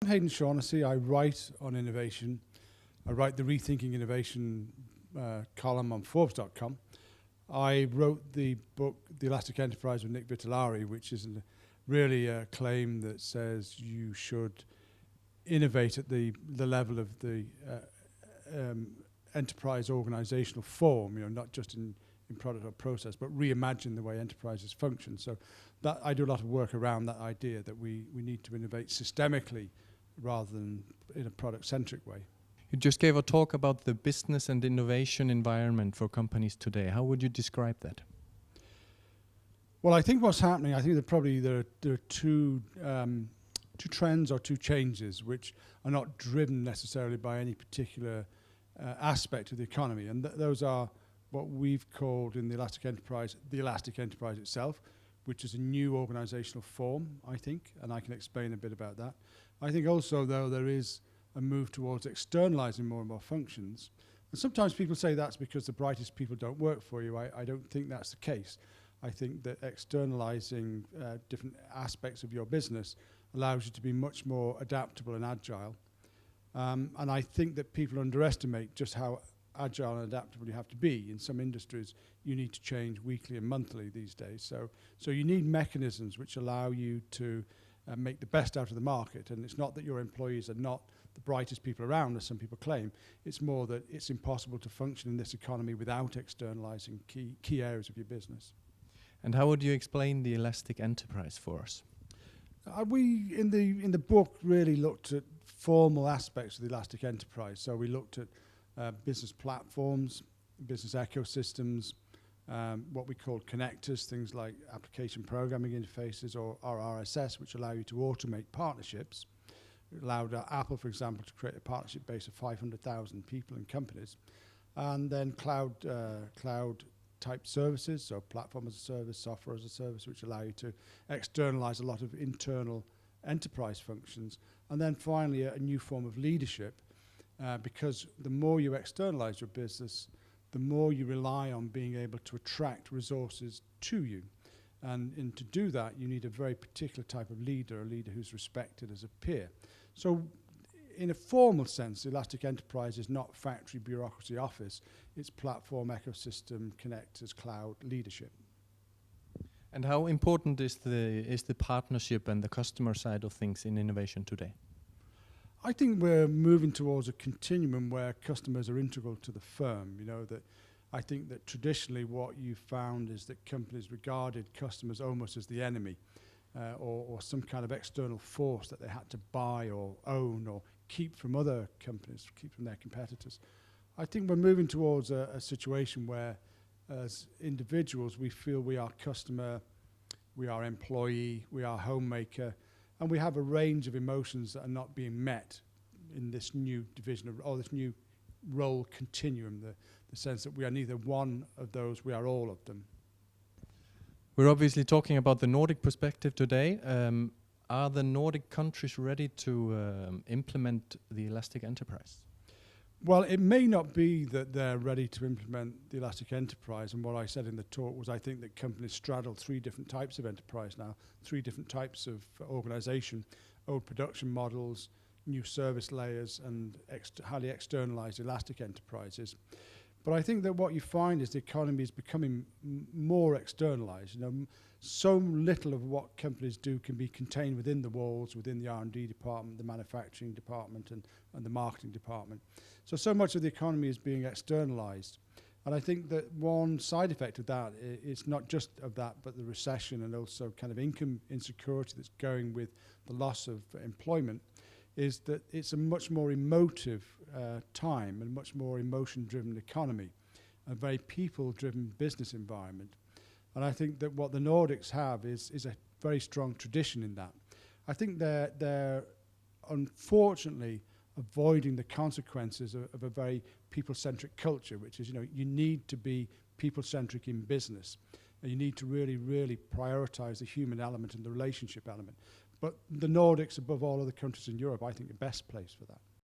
I'm Haydn Shaughnessy. I write on innovation. I write the Rethinking Innovation column on Forbes.com. I wrote the book, The Elastic Enterprise with Nick Vitellari, which is really a claim that says you should innovate at the level of the enterprise organizational form, not just in product or process, but reimagine the way enterprises function. So that I do a lot of work around that idea that we need to innovate systemically rather than in a product-centric way. You just gave a talk about the business and innovation environment for companies today. How would you describe that? Well, I think what's happening, I think there are two trends or two changes which are not driven necessarily by any particular aspect of the economy, and those are what we've called in the Elastic Enterprise itself, which is a new organizational form, I think, and I can explain a bit about that. I think also, though, there is a move towards externalizing more and more functions. And sometimes people say that's because the brightest people don't work for you. I don't think that's the case. I think that externalizing different aspects of your business allows you to be much more adaptable and agile. And I think that people underestimate just how agile and adaptable you have to be. In some industries, you need to change weekly and monthly these days. So you need mechanisms which allow you to make the best out of the market. And it's not that your employees are not the brightest people around, as some people claim. It's more that it's impossible to function in this economy without externalizing key areas of your business. And how would you explain the Elastic Enterprise for us? We, in the book, really looked at formal aspects of the Elastic Enterprise. So we looked at business platforms, business ecosystems, what we called connectors, things like application programming interfaces or RSS, which allow you to automate partnerships. It allowed Apple, for example, to create a partnership base of 500,000 people and companies. And then cloud type services, so platform as a service, software as a service, which allow you to externalize a lot of internal enterprise functions. And then finally, a new form of leadership, because the more you externalize your business, the more you rely on being able to attract resources to you. And to do that, you need a very particular type of leader, a leader who's respected as a peer. So in a formal sense, Elastic Enterprise is not factory, bureaucracy, office. It's platform, ecosystem, connectors, cloud, leadership. And how important is the partnership and the customer side of things in innovation today? I think we're moving towards a continuum where customers are integral to the firm. That I think that traditionally what you found is that companies regarded customers almost as the enemy, or some kind of external force that they had to buy or own or keep from other companies, keep from their competitors. I think we're moving towards a situation where, as individuals, we feel we are customer, we are employee, we are homemaker, and we have a range of emotions that are not being met in this new division or this new role continuum, the sense that we are neither one of those, we are all of them. We're obviously talking about the Nordic perspective today. Are the Nordic countries ready to implement the Elastic Enterprise? Well, it may not be that they're ready to implement the Elastic Enterprise, and what I said in the talk was I think that companies straddle three different types of enterprise now, three different types of organization, old production models, new service layers, and highly externalized elastic enterprises. But I think that what you find is the economy is becoming more externalized. So little of what companies do can be contained within the walls, within the R&D department, the manufacturing department, and the marketing department. So much of the economy is being externalized. And I think that one side effect of that is not just of that, but the recession and also kind of income insecurity that's going with the loss of employment, is that it's a much more emotive time and much more emotion-driven economy, a very people-driven business environment. And I think that what the Nordics have is a very strong tradition in that. I think they're unfortunately avoiding the consequences of a very people-centric culture, which is, you need to be people-centric in business. And you need to really, really prioritize the human element and the relationship element. But the Nordics, above all other countries in Europe, I think are best placed for that.